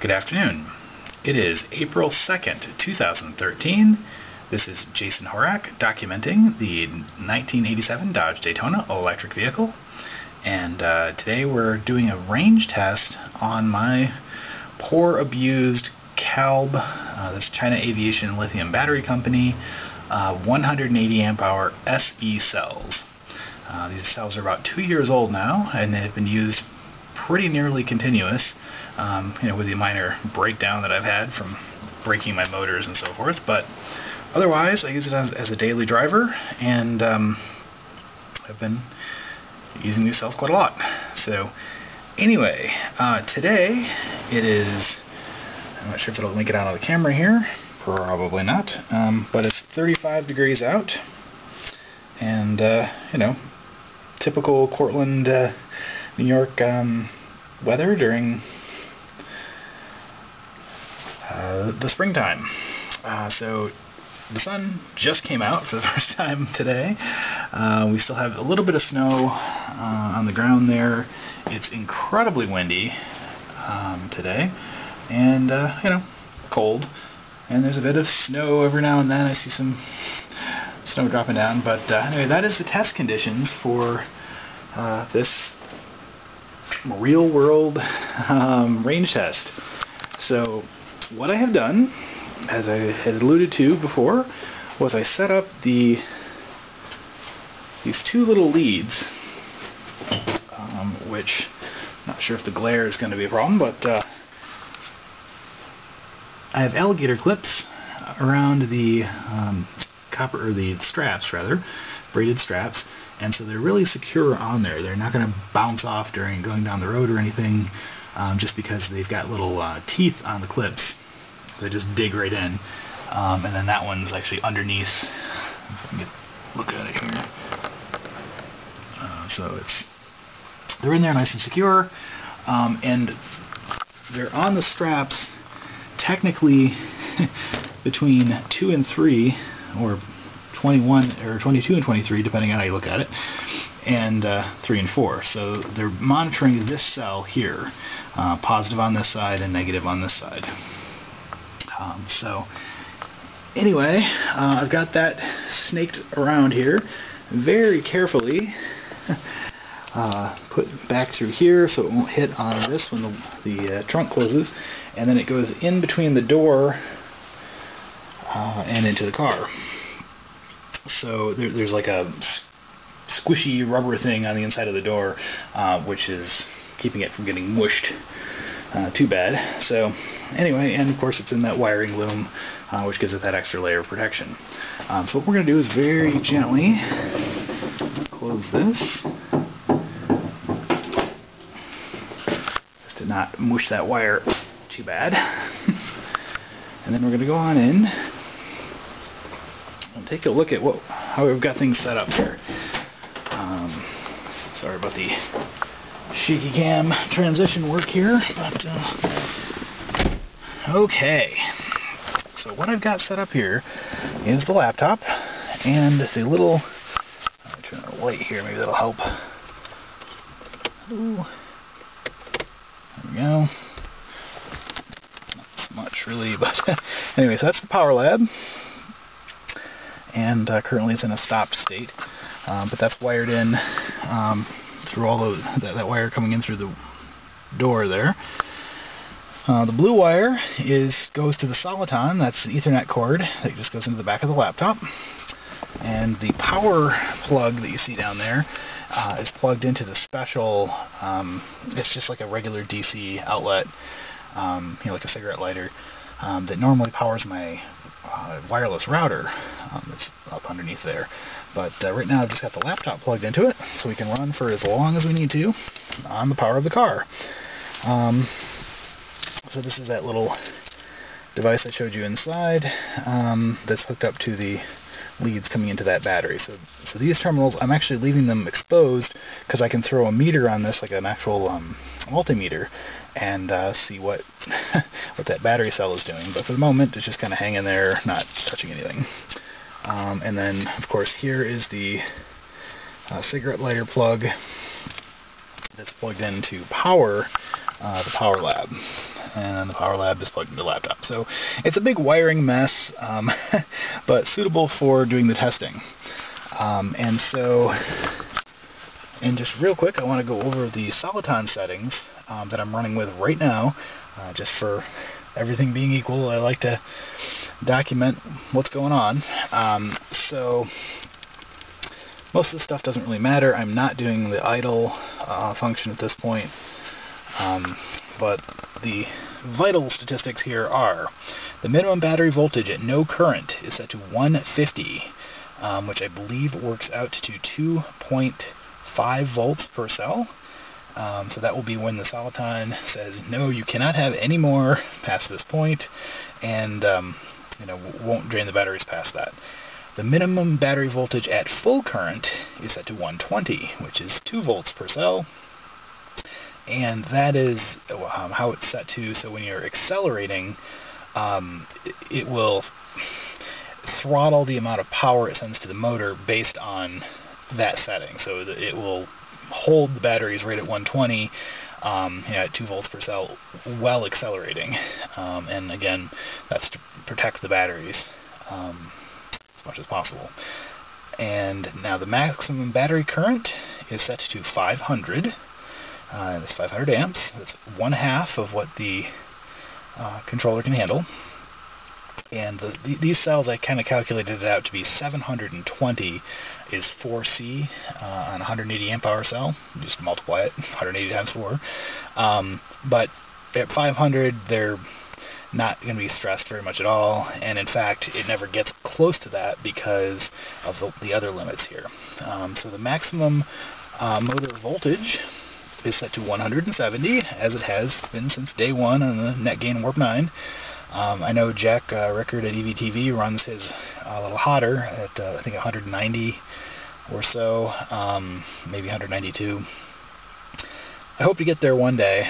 Good afternoon. It is April 2nd, 2013. This is Jason Horak documenting the 1987 Dodge Daytona electric vehicle. And today we're doing a range test on my poor abused CALB, that's China Aviation Lithium Battery Company, 180 amp hour SE cells. These cells are about 2 years old now, and they've been used pretty nearly continuous, with the minor breakdown that I've had from breaking my motors and so forth. But otherwise, I use it as a daily driver, and I've been using these cells quite a lot. So anyway, today it is, I'm not sure if it'll make it out of the camera here, probably not, but it's 35 degrees out, and typical Cortland, New York weather during the springtime. So the sun just came out for the first time today. We still have a little bit of snow on the ground there. It's incredibly windy today, and cold. And there's a bit of snow every now and then. I see some snow dropping down. But anyway, that is the test conditions for this real-world range test. So what I have done, as I had alluded to before, was I set up these two little leads, which I'm not sure if the glare is going to be a problem, but I have alligator clips around the copper, or the straps rather, braided straps, and so they're really secure on there. They're not going to bounce off during going down the road or anything, just because they've got little teeth on the clips. They just dig right in, and then that one's actually underneath. If I can look at it here. So they're in there nice and secure, and they're on the straps technically between 2 and 3, or 21 or 22 and 23, depending on how you look at it, and 3 and 4. So they're monitoring this cell here, positive on this side and negative on this side. So anyway, I've got that snaked around here very carefully, put back through here so it won't hit on this when the trunk closes, and then it goes in between the door and into the car. So there's like a squishy rubber thing on the inside of the door, which is keeping it from getting mushed too bad. So anyway, and of course it's in that wiring loom, which gives it that extra layer of protection. So what we're going to do is very gently close this, just to not mush that wire too bad. And then we're going to go on in and take a look at how we've got things set up here. Sorry about the shaky cam transition work here, but okay. So what I've got set up here is the laptop and the little, let me turn on the light here, maybe that'll help. Ooh. There we go. Not so much really, but anyway, so that's the power lab, and currently it's in a stopped state, but that's wired in through all that wire coming in through the door there. The blue wire goes to the Soliton. That's an Ethernet cord that just goes into the back of the laptop, and the power plug that you see down there is plugged into the special, it's just like a regular DC outlet, like a cigarette lighter, that normally powers my wireless router. It's up underneath there. But right now I've just got the laptop plugged into it, so we can run for as long as we need to on the power of the car. So this is that little device I showed you inside, that's hooked up to the leads coming into that battery. So these terminals, I'm actually leaving them exposed because I can throw a meter on this, like an actual multimeter, and see what what that battery cell is doing. But for the moment, it's just kind of hanging there, not touching anything. And then, of course, here is the cigarette lighter plug that's plugged in to power the power lab. and the power lab is plugged into the laptop. So it's a big wiring mess, but suitable for doing the testing. And just real quick, I want to go over the soliton settings that I'm running with right now, just for everything being equal. I like to document what's going on. So most of this stuff doesn't really matter. I'm not doing the idle function at this point, but the vital statistics here are the minimum battery voltage at no current is set to 150, which I believe works out to 2.5 volts per cell. So that will be when the soliton says, no, you cannot have any more past this point, and won't drain the batteries past that. The minimum battery voltage at full current is set to 120, which is 2 volts per cell. And that is how it's set to, so when you're accelerating, it will throttle the amount of power it sends to the motor based on that setting. So it will hold the batteries right at 120 at 2 volts per cell while accelerating. And again, that's to protect the batteries as much as possible. And now the maximum battery current is set to 500. That's 500 amps. That's 1/2 of what the controller can handle. And these cells, I kind of calculated it out to be 720 is 4C on a 180 amp hour cell. Just multiply it, 180 times 4. But at 500, they're not going to be stressed very much at all, and in fact, it never gets close to that because of the other limits here. So the maximum motor voltage is set to 170, as it has been since day one on the NetGain WarP 9. I know Jack Rickard at EVTV runs his a little hotter at I think 190 or so, maybe 192. I hope to get there one day,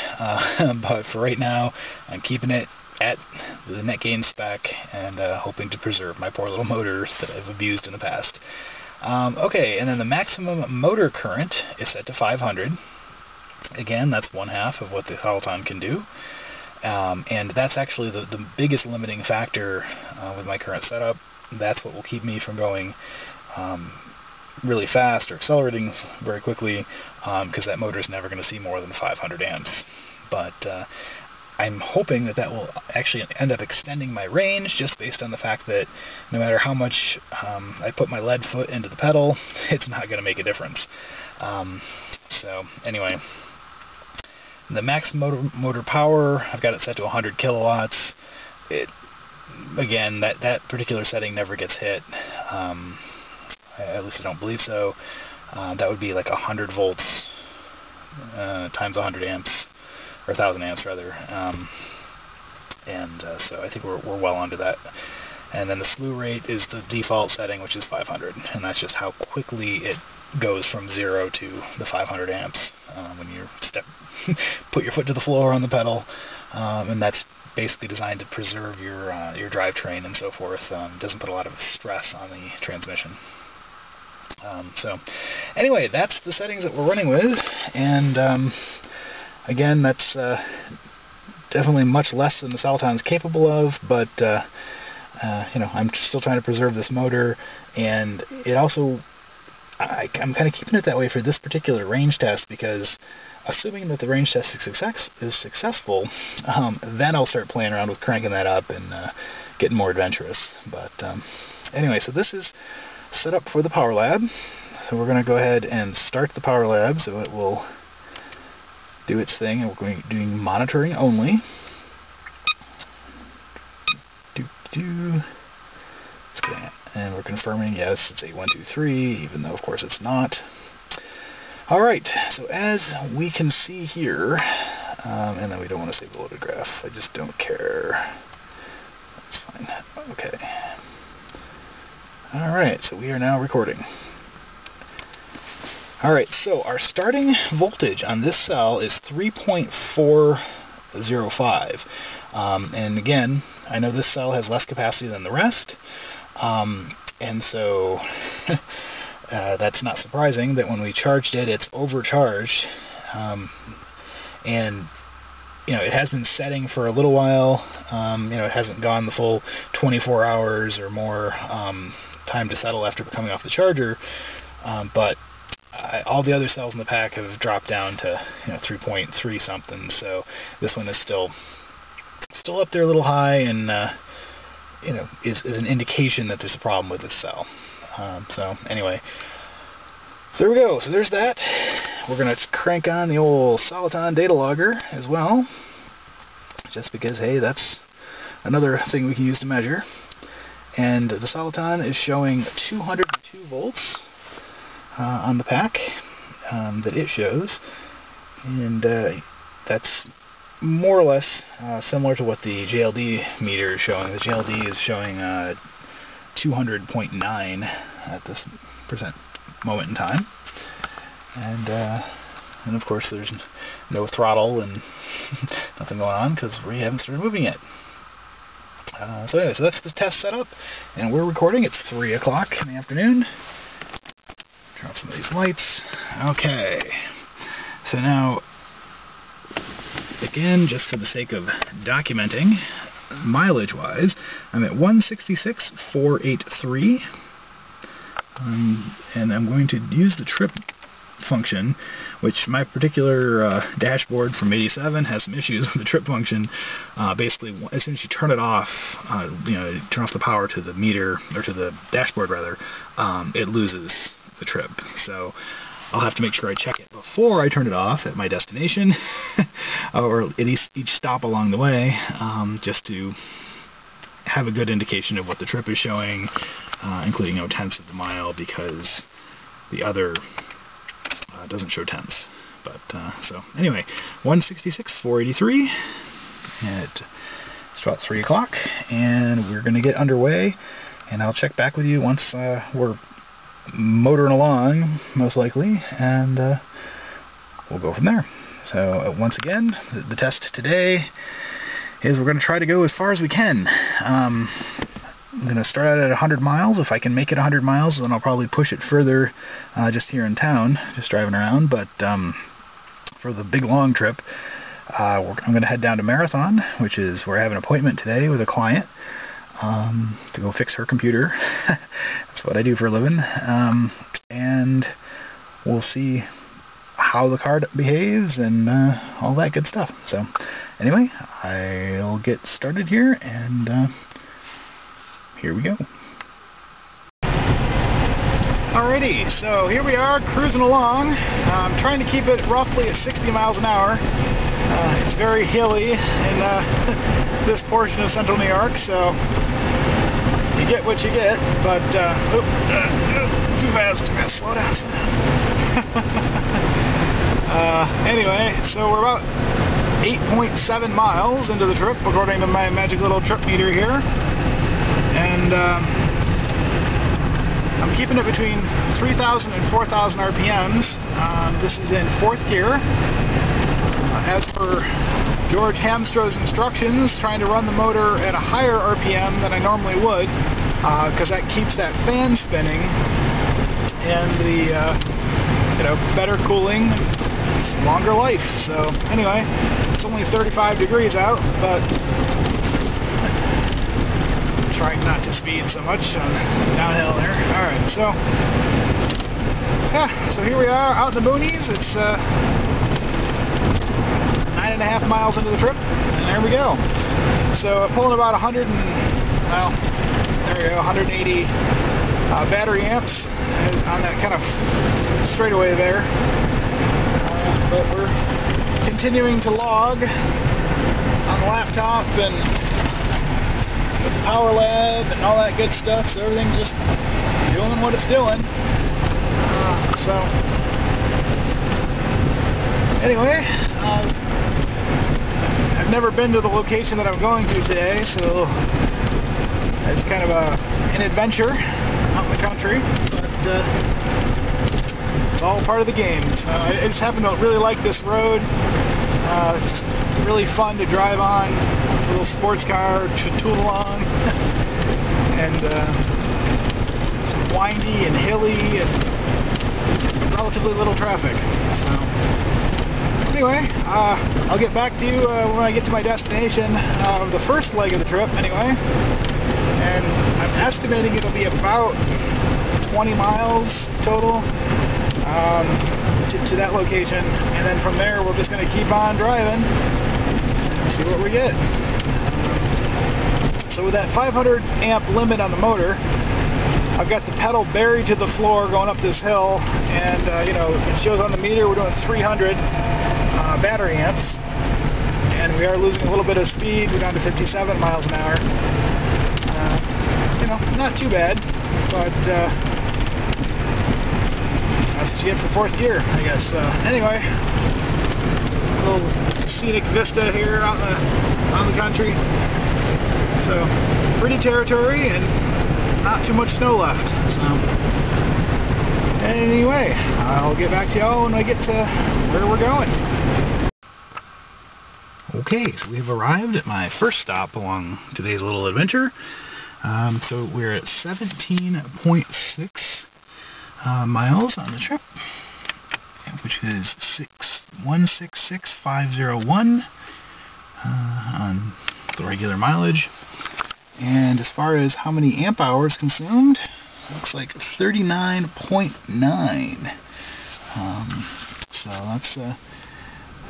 but for right now, I'm keeping it at the NetGain spec and hoping to preserve my poor little motors that I've abused in the past. Okay, and then the maximum motor current is set to 500. Again, that's 1/2 of what the soliton can do. And that's actually the biggest limiting factor with my current setup. That's what will keep me from going really fast or accelerating very quickly, because that motor is never going to see more than 500 amps. But I'm hoping that will actually end up extending my range, just based on the fact that no matter how much I put my lead foot into the pedal, it's not going to make a difference. So anyway, the max motor power, I've got it set to 100 kilowatts. Again, that particular setting never gets hit. At least I don't believe so. That would be like 100 volts times 100 amps, or 1,000 amps rather. So I think we're well under that. And then the slew rate is the default setting, which is 500, and that's just how quickly it goes from 0 to the 500 amps when you put your foot to the floor on the pedal, and that's basically designed to preserve your drivetrain and so forth. It doesn't put a lot of stress on the transmission. So anyway, that's the settings that we're running with, and again, that's definitely much less than the soliton's capable of, but I'm still trying to preserve this motor, and it also, I'm kind of keeping it that way for this particular range test, because assuming that the range test is successful, then I'll start playing around with cranking that up and getting more adventurous. But anyway, so this is set up for the power lab. So we're going to go ahead and start the power lab so it will do its thing, and we're going to be doing monitoring only. And we're confirming, yes, it's 8123, even though, of course, it's not. Alright, so as we can see here, and then we don't want to save the loaded graph, I just don't care. That's fine. Okay. Alright, so we are now recording. Alright, so our starting voltage on this cell is 3.405. And again, I know this cell has less capacity than the rest, and so that's not surprising that when we charged it, it's overcharged. And it has been setting for a little while. It hasn't gone the full 24 hours or more time to settle after coming off the charger, but all the other cells in the pack have dropped down to 3.3 something. So this one is still up there a little high, and is an indication that there's a problem with this cell. So anyway, so there we go. So there's that. We're going to crank on the old Soliton data logger as well, just because, hey, that's another thing we can use to measure. And the Soliton is showing 202 volts on the pack that it shows, and that's more or less similar to what the JLD meter is showing. The JLD is showing 200.9 at this moment in time, and of course there's no throttle and nothing going on because we haven't started moving yet. So anyway, so that's the test setup, and we're recording. It's 3 o'clock in the afternoon. Turn off some of these lights. Okay, so now, again, just for the sake of documenting, mileage-wise, I'm at 166,483, and I'm going to use the trip function, which my particular dashboard from '87 has some issues with the trip function. Basically, as soon as you turn it off, turn off the power to the meter, or to the dashboard rather, it loses the trip. So I'll have to make sure I check it before I turn it off at my destination, or at least each stop along the way, just to have a good indication of what the trip is showing, including tenths of the mile, because the other doesn't show temps. But so anyway, 166,483, and it's about 3 o'clock, and we're going to get underway, and I'll check back with you once we're motoring along, most likely, and we'll go from there. So once again, the test today is we're going to try to go as far as we can. I'm going to start out at 100 miles. If I can make it 100 miles, then I'll probably push it further just here in town, just driving around. But for the big long trip, I'm going to head down to Marathon, which is where I have an appointment today with a client to go fix her computer. That's what I do for a living. And we'll see how the car behaves and all that good stuff. So anyway, I'll get started here, and here we go. Alrighty, so here we are cruising along. I'm trying to keep it roughly at 60 miles an hour. It's very hilly in this portion of central New York, so you get what you get, but too fast, slow down. Anyway, so we're about 8.7 miles into the trip, according to my magic little trip meter here, and I'm keeping it between 3,000 and 4,000 RPMs. This is in 4th gear. As per George Hamstrow's instructions, trying to run the motor at a higher RPM than I normally would, because that keeps that fan spinning, and the better cooling, longer life. So anyway, it's only 35 degrees out, but I'm trying not to speed so much on downhill there. Alright, so yeah, so here we are out in the boonies. It's 9.5 miles into the trip, and there we go. So pulling about 180 battery amps on that kind of straightaway there. But we're continuing to log on the laptop and with the Power Lab and all that good stuff, so everything's just doing what it's doing. So anyway, I've never been to the location that I'm going to today, so it's kind of an adventure out in the country, but it's all part of the game. So I just happen to really like this road. It's really fun to drive on, a little sports car to tool along, and it's windy and hilly and relatively little traffic. So anyway, I'll get back to you when I get to my destination, the first leg of the trip anyway, and I'm estimating it'll be about 20 miles total to that location, and then from there we're just going to keep on driving and see what we get. So with that 500 amp limit on the motor, I've got the pedal buried to the floor going up this hill, and you know, it shows on the meter we're doing 300 battery amps, and we are losing a little bit of speed. We're down to 57 miles an hour. You know, not too bad, but that's what you get for fourth gear, I guess. Anyway, a little scenic vista here out on the country. So, pretty territory and not too much snow left. So, anyway, I'll get back to y'all when I get to where we're going. Okay, so we've arrived at my first stop along today's little adventure. So we're at 17.6 miles on the trip, which is 166,501 on the regular mileage. And as far as how many amp hours consumed, looks like 39.9. So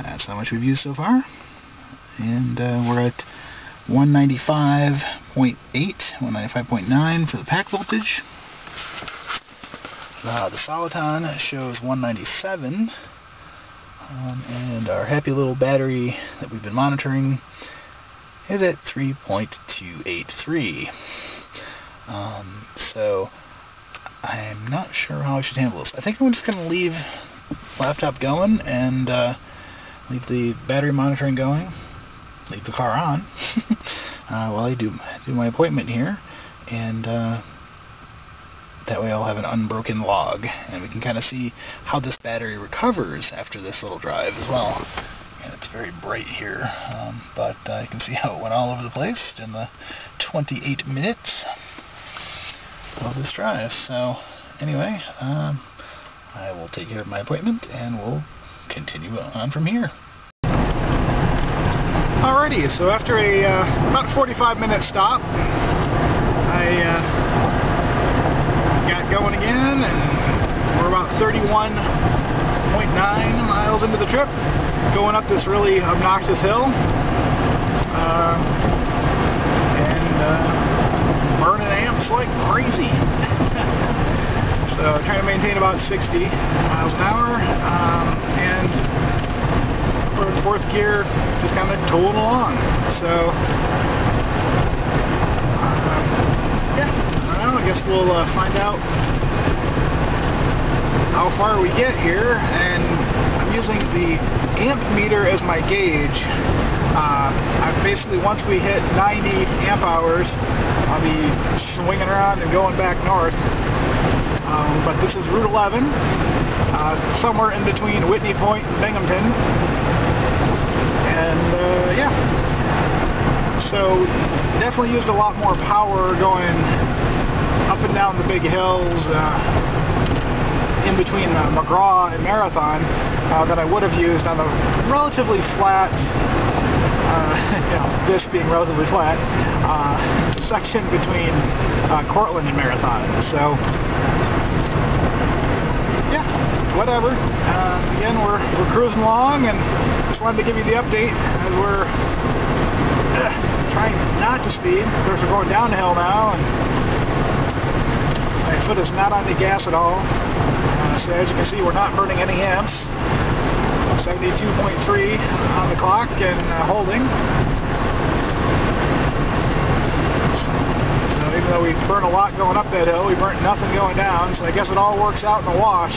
that's how much we've used so far. And we're at 195.8, 195.9 for the pack voltage. The soliton shows 197, and our happy little battery that we've been monitoring is at 3.283. So I'm not sure how I should handle this. I think I'm just going to leave laptop going and leave the battery monitoring going, leave the car on while I do my appointment here, and that way I'll have an unbroken log, and we can kind of see how this battery recovers after this little drive as well. And it's very bright here, but you can see how it went all over the place in the 28 minutes of this drive. So anyway, I will take care of my appointment and we'll continue on from here. Alrighty, so after a about 45-minute stop, I got going again, and we're about 31.9 miles into the trip, going up this really obnoxious hill, and burning amps like crazy. So trying to maintain about 60 miles an hour, and we're in fourth gear, just kind of towing along. So yeah, I don't know, I guess we'll find out how far we get here, and I'm using the amp meter as my gauge. I've basically, once we hit 90 amp hours, I'll be swinging around and going back north. But this is Route 11, somewhere in between Whitney Point and Binghamton. And yeah, so definitely used a lot more power going up and down the big hills in between McGraw and Marathon that I would have used on the relatively flat, you know, this being relatively flat, section between Cortland and Marathon. So yeah, whatever. Again, we're cruising along, and just wanted to give you the update as we're trying not to speed. Of course, we're going down the hill now, and my foot is not on the gas at all. So as you can see, we're not burning any amps. 72.3 on the clock and holding. So even though we burn a lot going up that hill, we burnt nothing going down. So I guess it all works out in the wash.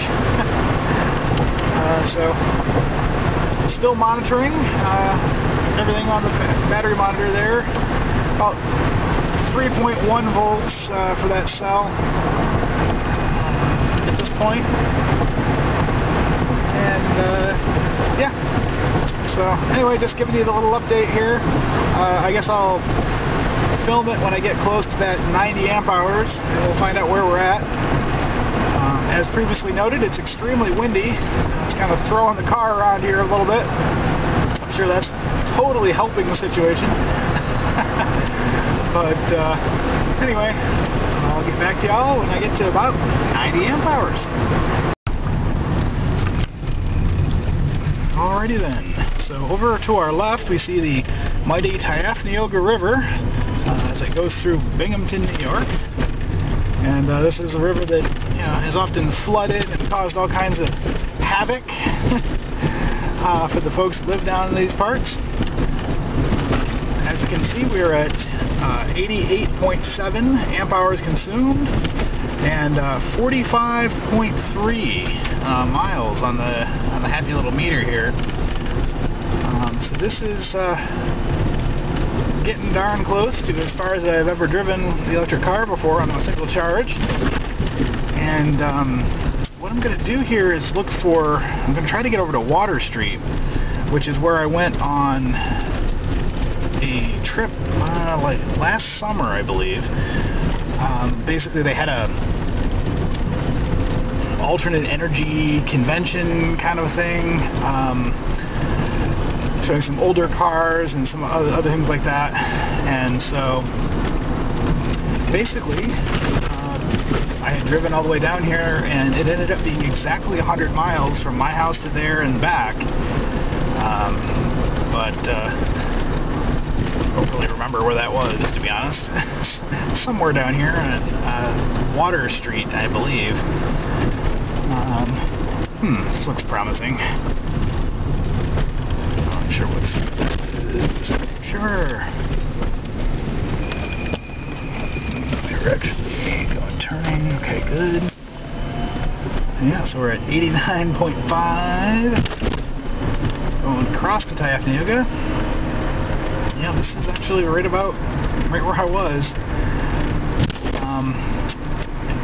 So still monitoring everything on the battery monitor there. About 3.1 volts for that cell at this point. And yeah, so anyway, just giving you the little update here. I guess I'll film it when I get close to that 90 amp hours, and we'll find out where we're at. as previously noted, it's extremely windy. It's kind of throwing the car around here a little bit. I'm sure that's totally helping the situation. But anyway, I'll get back to y'all when I get to about 90 amp hours. Alrighty then. So over to our left we see the mighty Tyafnioga River as it goes through Binghamton, New York. And this is a river that, you know, has often flooded and caused all kinds of havoc for the folks that live down in these parts. As you can see, we're at 88.7 amp hours consumed and 45.3 miles on the happy little meter here. So this is getting darn close to as far as I've ever driven the electric car before on a single charge. And what I'm going to do here is I'm going to try to get over to Water Street, which is where I went on a trip like last summer, I believe. Basically they had a alternate energy convention kind of thing, showing some older cars and some other things like that. And so basically I had driven all the way down here, and it ended up being exactly 100 miles from my house to there and back. I don't really remember where that was, to be honest. Somewhere down here on Water Street, I believe. This looks promising. Not sure what street this is. Sure. We're actually going turning. Okay, good. Yeah, so we're at 89.5. Going across to Tyafnioga. Yeah, this is actually right where I was.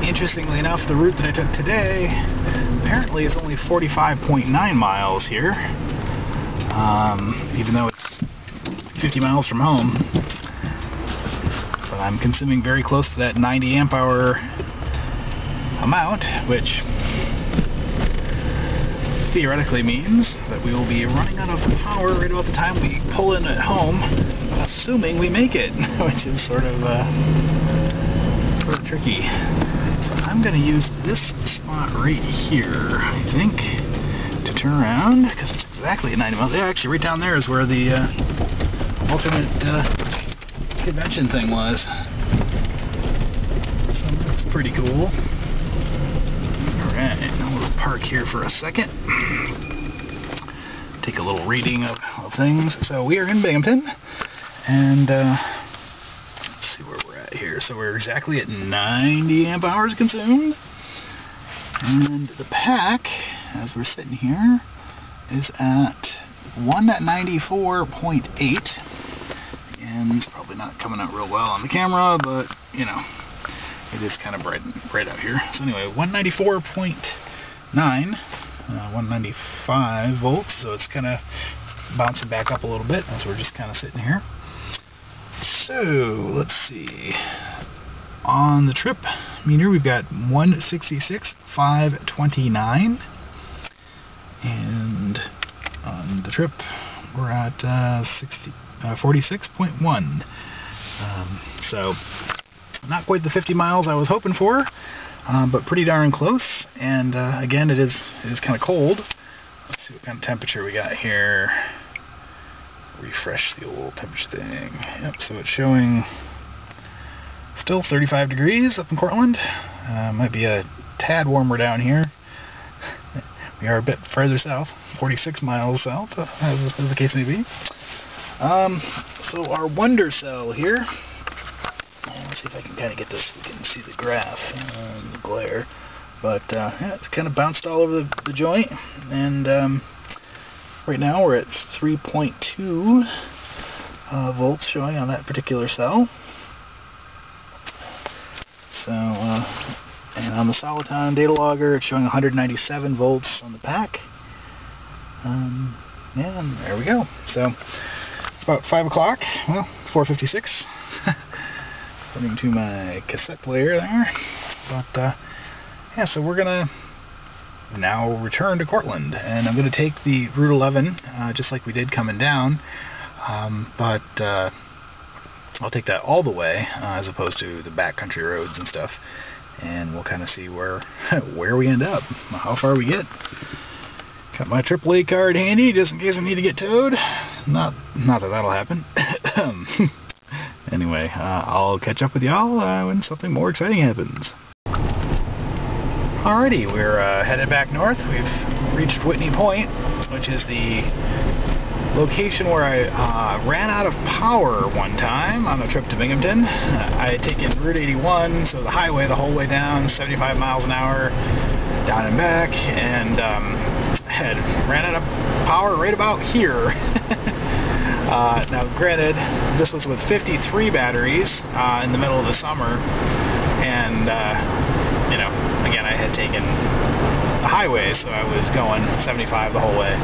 Interestingly enough, the route that I took today apparently is only 45.9 miles here, even though it's 50 miles from home. But I'm consuming very close to that 90 amp hour amount, which theoretically means that we will be running out of power right about the time we pull in at home, assuming we make it, which is sort of tricky. So I'm going to use this spot right here, I think, to turn around, because it's exactly at 90 miles. Yeah, actually, right down there is where the alternate convention thing was. So that's pretty cool. Alright, now let's park here for a second. Take a little reading of things. So we are in Binghamton, and let's see where we're at here. So we're exactly at 90 amp hours consumed, and the pack, as we're sitting here, is at 194.8, and it's probably not coming out real well on the camera, but you know, it is kind of bright out here. So anyway, 194.9, 195 volts, so it's kind of bouncing back up a little bit as we're just kind of sitting here. So let's see, on the trip meter we've got 166,529, and on the trip we're at 46.1. So not quite the 50 miles I was hoping for, but pretty darn close. And again, it is kind of cold. Let's see what kind of temperature we got here. Refresh the old temperature thing. Yep, so it's showing still 35 degrees up in Cortland. Might be a tad warmer down here. We are a bit further south, 46 miles south, as the case may be. So our wonder cell here. Let's see if I can kind of get this so we can see the graph, the glare. But yeah, it's kind of bounced all over the joint, and right now we're at 3.2 volts showing on that particular cell. So, and on the Soliton data logger, it's showing 197 volts on the pack. Yeah, and there we go. So, it's about 5 o'clock, well, 4:56, according to my cassette player there. But, yeah, so we're gonna now return to Cortland, and I'm gonna take the Route 11 just like we did coming down, but I'll take that all the way as opposed to the backcountry roads and stuff, and we'll kind of see where we end up, how far we get. Got my AAA card handy just in case I need to get towed. Not that that'll happen. Anyway, I'll catch up with y'all when something more exciting happens. Alrighty, we're headed back north. We've reached Whitney Point, which is the location where I ran out of power one time on the trip to Binghamton. I had taken Route 81, so the highway the whole way down, 75 miles an hour, down and back, and had ran out of power right about here. Now granted, this was with 53 batteries in the middle of the summer, and you know, again, I had taken the highway, so I was going 75 the whole way.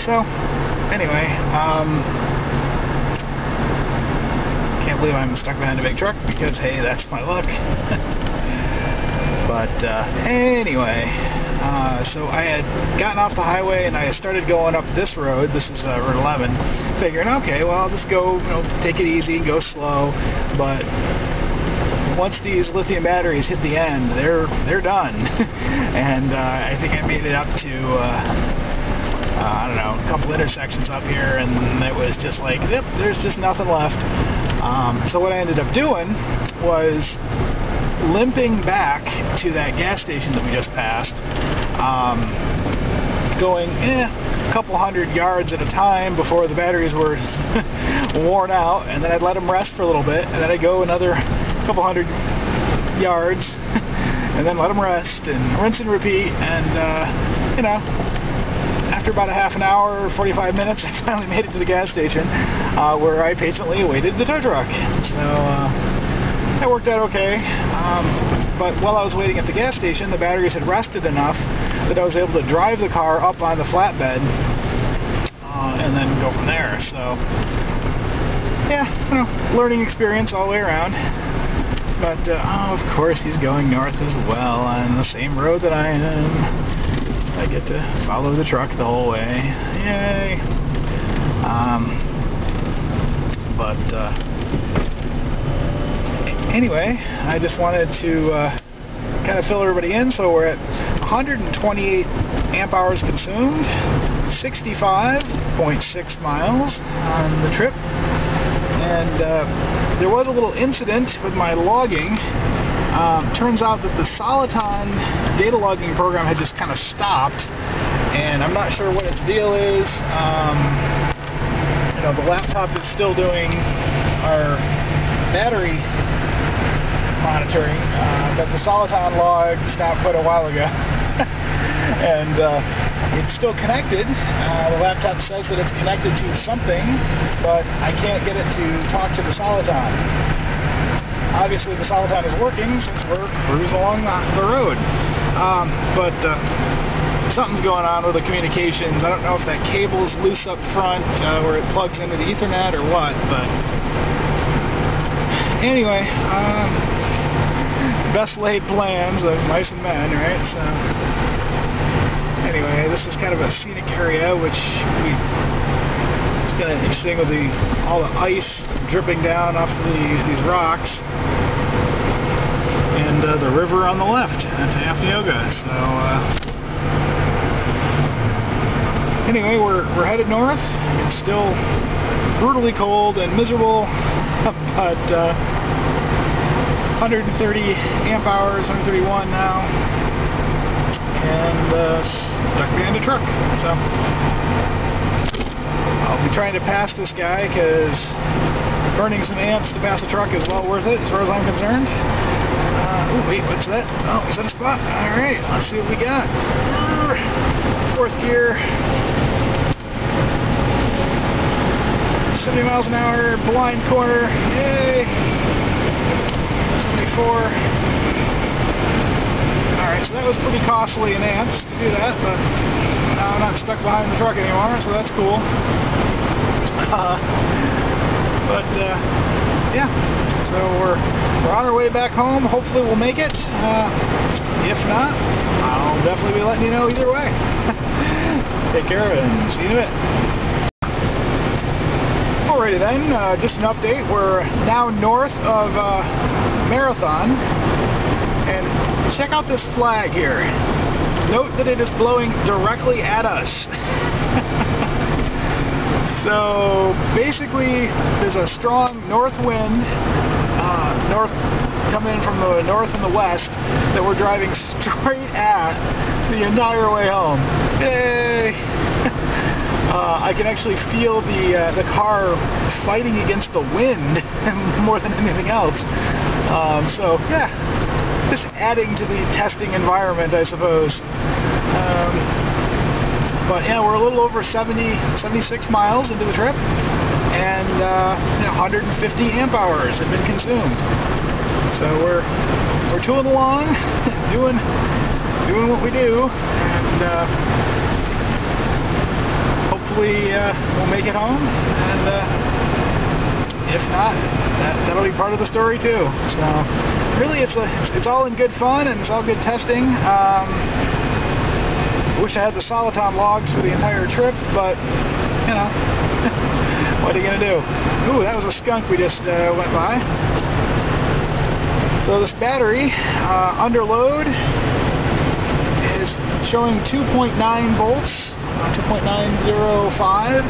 So anyway, can't believe I'm stuck behind a big truck because, hey, that's my luck. But anyway, so I had gotten off the highway and I started going up this road. This is Route 11. Figuring, okay, well, I'll just go, take it easy, go slow. But once these lithium batteries hit the end, they're done. And I think I made it up to I don't know, a couple intersections up here, and it was just like, yep, there's just nothing left. So what I ended up doing was limping back to that gas station that we just passed, going a couple hundred yards at a time before the batteries were worn out, and then I'd let them rest for a little bit, and then I'd go another couple hundred yards, and then let them rest, and rinse and repeat, and you know, after about a half an hour, 45 minutes, I finally made it to the gas station, where I patiently awaited the tow truck. So that worked out okay. But while I was waiting at the gas station, the batteries had rested enough that I was able to drive the car up on the flatbed and then go from there. So yeah, learning experience all the way around. But oh, of course, he's going north as well on the same road that I am. I get to follow the truck the whole way. Yay! Anyway, I just wanted to kind of fill everybody in. So we're at 128 amp hours consumed, 65.6 miles on the trip, and there was a little incident with my logging. Turns out that the Soliton data logging program had just kind of stopped, and I'm not sure what its deal is. The laptop is still doing our battery monitoring, but the Soliton log stopped quite a while ago. And it's still connected. The laptop says that it's connected to something, but I can't get it to talk to the Soliton. Obviously the Soliton is working since we're cruising along the road. But something's going on with the communications. I don't know if that cable is loose up front where it plugs into the Ethernet or what, but anyway, best laid plans of mice and men, right? So anyway, this is kind of a scenic area, which it's kind of interesting with all the ice dripping down off these rocks, and the river on the left at Afneoga. So anyway, we're headed north. It's still brutally cold and miserable, but 130 amp hours, 131 now, and stuck behind a truck. So I'll be trying to pass this guy because burning some amps to pass the truck is well worth it as far as I'm concerned. Oh wait, what's that? Oh, is that a spot? Alright, let's see what we got. Fourth gear. 70 miles an hour, blind corner. Yay! 74. Alright, so that was pretty costly in amps to do that, but now I'm not stuck behind the truck anymore, so that's cool. Yeah, so we're on our way back home. Hopefully we'll make it. If not, I'll definitely be letting you know either way. Take care and see you in a bit. Alrighty then, just an update. We're now north of Marathon, and check out this flag here. Note that it is blowing directly at us. So basically, there's a strong north wind, coming in from the north and the west, that we're driving straight at the entire way home. Yay! I can actually feel the car fighting against the wind more than anything else. So yeah, just adding to the testing environment, I suppose. But yeah, we're a little over 76 miles into the trip, and 150 amp hours have been consumed. So we're tooling along, doing what we do, and hopefully we'll make it home. And if not, that'll be part of the story too. So really, it's all in good fun and it's all good testing. Wish I had the Soliton logs for the entire trip, but, you know, what are you going to do? Ooh, that was a skunk we just went by. So this battery, under load, is showing 2.9 volts, 2.905.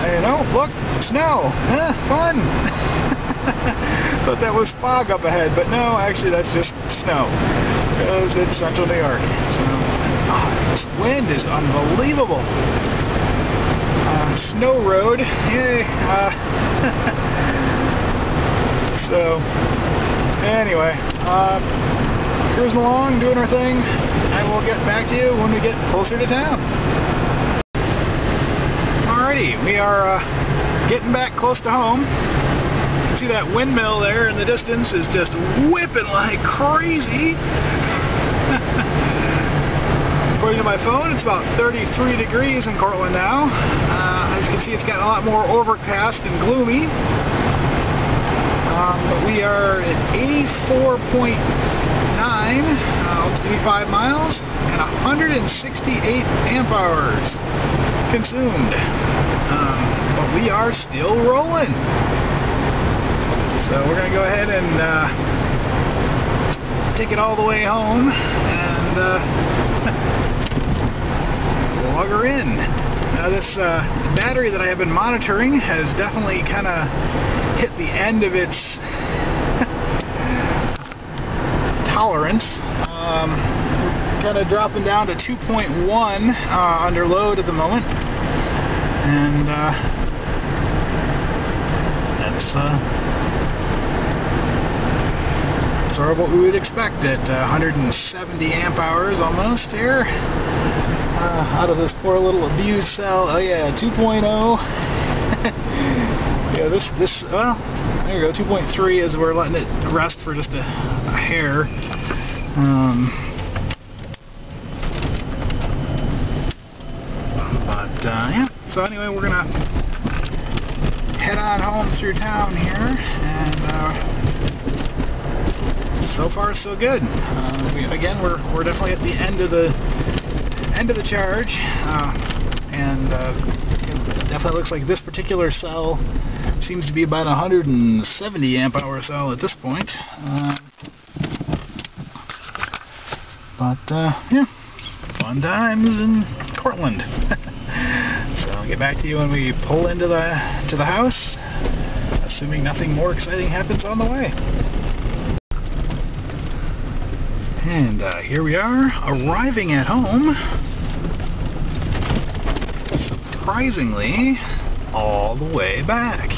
And oh, look, snow. Fun! Thought that was fog up ahead, but no, actually that's just snow, because it's central New York. So, this wind is unbelievable. Snow road, yay. So, anyway, cruising along, doing our thing. I will get back to you when we get closer to town. Alrighty, we are getting back close to home. You can see that windmill there in the distance is just whipping like crazy. According to my phone, it's about 33 degrees in Cortland now. As you can see, it's gotten a lot more overcast and gloomy. But we are at 84.9, almost 85 miles, and 168 amp hours consumed. But we are still rolling. So we're going to go ahead and take it all the way home and log her in. Now this battery that I have been monitoring has definitely kind of hit the end of its tolerance. We're kind of dropping down to 2.1 under load at the moment, and that's sort of what we would expect at 170 amp hours almost here. Out of this poor little abused cell. Oh yeah, 2.0. Yeah, well, there you go, 2.3 is we're letting it rest for just a hair. Yeah, so anyway, we're gonna head on home through town here, and so far so good. Again, we're definitely at the end of the charge, and it definitely looks like this particular cell seems to be about 170 amp hour cell at this point. Yeah, fun times in Cortland. So I'll get back to you when we pull into the house, assuming nothing more exciting happens on the way. And here we are, arriving at home. Surprisingly, all the way back,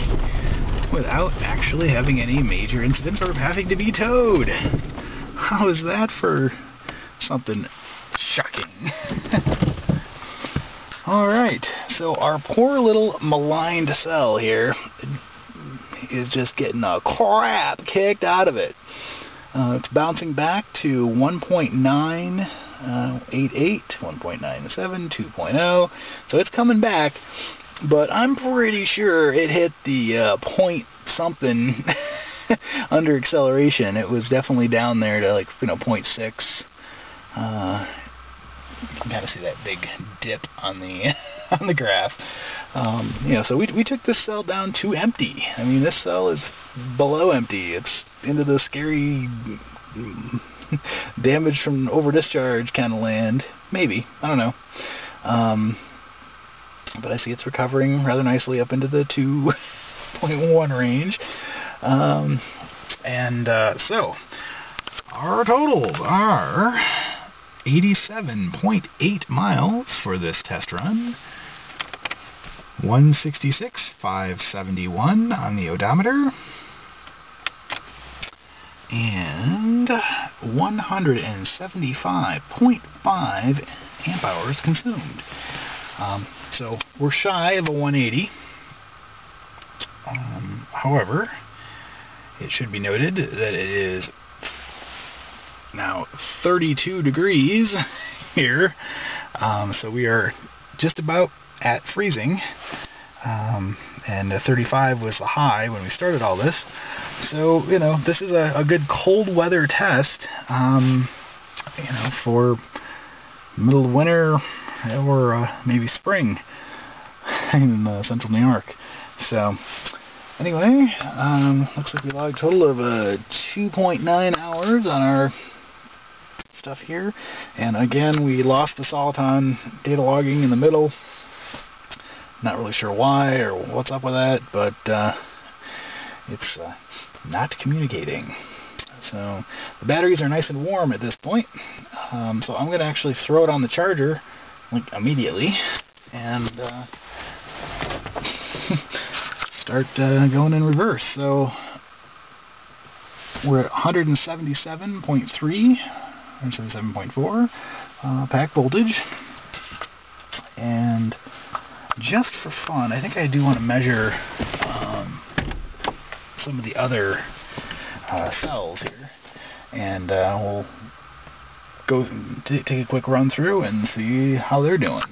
without actually having any major incidents or having to be towed. How is that for something shocking? Alright, so our poor little maligned cell here is just getting the crap kicked out of it. It's bouncing back to 1.988, 1.97, 2.0, so it's coming back, but I'm pretty sure it hit the point something under acceleration. It was definitely down there to like 0.6. You can kind of see that big dip on the on the graph. So we took this cell down to empty. I mean, this cell is below empty. It's into the scary damage from over-discharge kind of land. Maybe. I don't know. But I see it's recovering rather nicely up into the 2.1 range. So our totals are 87.8 miles for this test run, 166,571 on the odometer, and 175.5 amp hours consumed. So we're shy of a 180. However, it should be noted that it is now 32 degrees here, so we are just about at freezing, and 35 was the high when we started all this. So this is a good cold weather test, for middle of winter or maybe spring in central New York. So anyway, looks like we logged a total of 2.9 hours on our stuff here, and again we lost the Soliton data logging in the middle. Not really sure why or what's up with that, but it's not communicating. So the batteries are nice and warm at this point, so I'm going to actually throw it on the charger like immediately and start going in reverse. So we're at 177.3 177.4 pack voltage, and just for fun, I think I do want to measure some of the other cells here, and we'll go take a quick run through and see how they're doing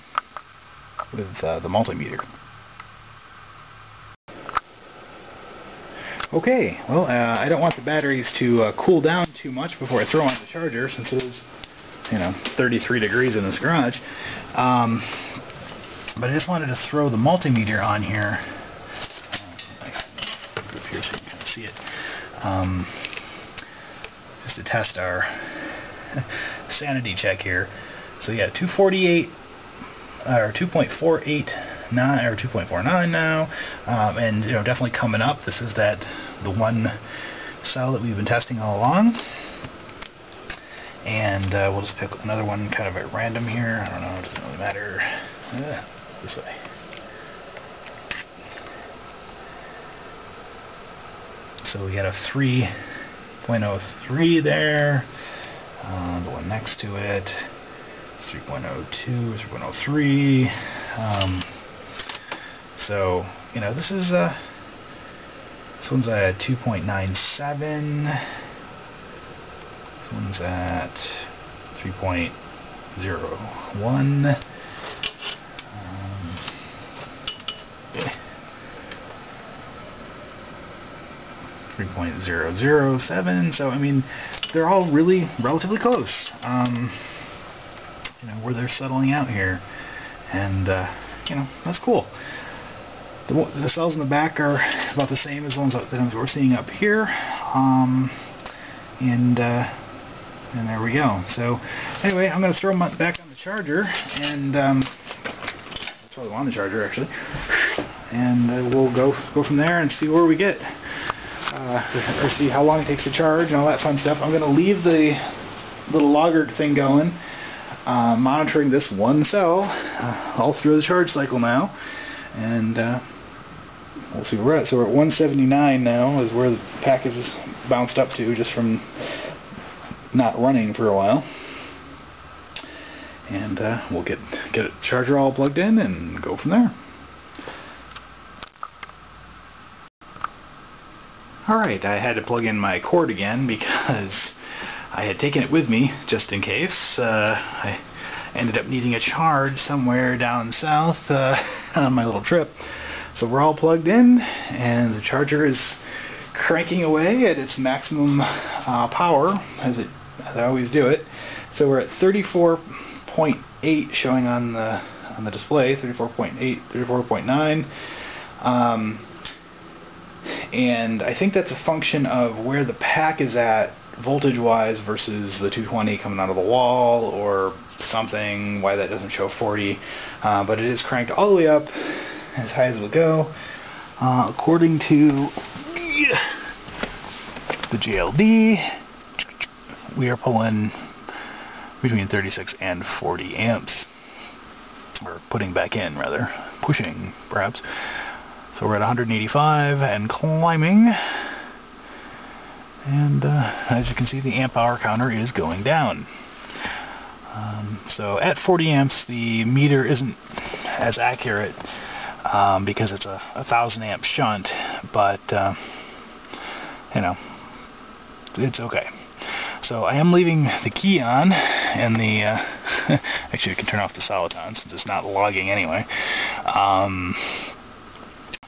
with the multimeter. Okay, well, I don't want the batteries to cool down too much before I throw on the charger, since it is, 33 degrees in this garage. But I just wanted to throw the multimeter on here. Up here so you can kind of see it. Just to test our sanity check here. So yeah, 248 or 2.489 or 2.49 now, and definitely coming up. This is the one cell that we've been testing all along, and we'll just pick another one kind of at random here. I don't know, it doesn't really matter. This way. So we got a 3.03 there. The one next to it, 3.02, 3.03. So this is this one's at 2.97. This one's at 3.01. 3.007. So I mean, they're all really relatively close. Where they're settling out here, and that's cool. The cells in the back are about the same as the ones that we're seeing up here, and there we go. So anyway, I'm going to throw them back on the charger, and throw them on the charger actually, and we'll go from there and see where we get, or see how long it takes to charge and all that fun stuff. I'm going to leave the little logger thing going, monitoring this one cell all through the charge cycle now, and we'll see where we're at. So we're at 179 now, is where the package is bounced up to just from not running for a while, and we'll get a charger all plugged in and go from there. Alright, I had to plug in my cord again because I had taken it with me just in case. I ended up needing a charge somewhere down south on my little trip. So we're all plugged in, and the charger is cranking away at its maximum power, as I always do it. So we're at 34.8 showing on the display, 34.8, 34.9. And I think that's a function of where the pack is at voltage-wise versus the 220 coming out of the wall or something, why that doesn't show 40. But it is cranked all the way up as high as it'll go. According to the JLD, we are pulling between 36 and 40 amps. Or putting back in, rather. Pushing, perhaps. So we're at 185 and climbing. And as you can see, the amp hour counter is going down. So at 40 amps, the meter isn't as accurate because it's a 1000 amp shunt, but you know, it's okay. So I am leaving the key on, and the actually I can turn off the soliton since it's not logging anyway.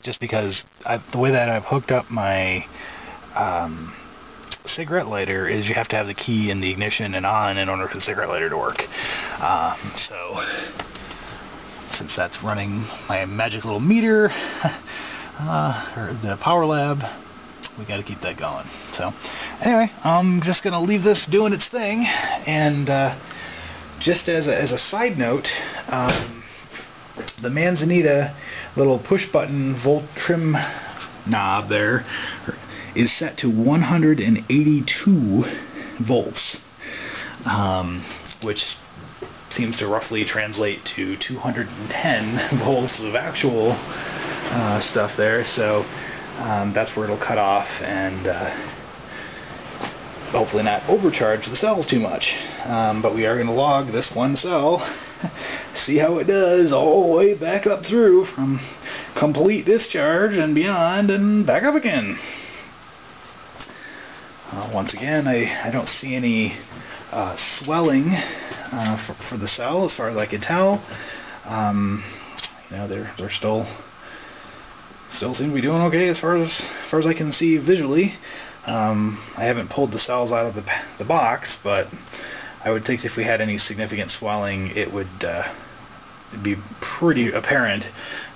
Just because the way that I've hooked up my cigarette lighter is you have to have the key in the ignition and on in order for the cigarette lighter to work. So since that's running my magic little meter, or the power lab, we got to keep that going. So anyway, I'm just going to leave this doing its thing, and just as a side note, the Manzanita little push button volt trim knob there is set to 182 volts, which seems to roughly translate to 210 volts of actual stuff there. So that's where it'll cut off and hopefully not overcharge the cells too much. But we are going to log this one cell, see how it does all the way back up through from complete discharge and beyond and back up again. Once again, I don't see any swelling for the cell as far as I can tell. You know, they're still seem to be doing okay as far as I can see visually. I haven't pulled the cells out of the box, but I would think if we had any significant swelling, it would be pretty apparent,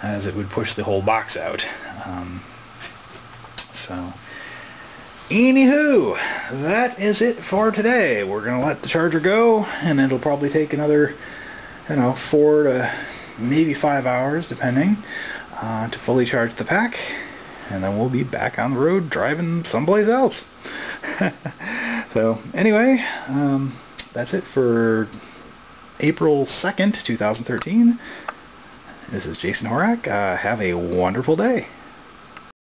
as it would push the whole box out. So anywho, that is it for today. We're going to let the charger go, and it'll probably take another, 4 to maybe 5 hours, depending, to fully charge the pack, and then we'll be back on the road driving someplace else. So anyway, that's it for April 2nd, 2013. This is Jason Horak. Have a wonderful day.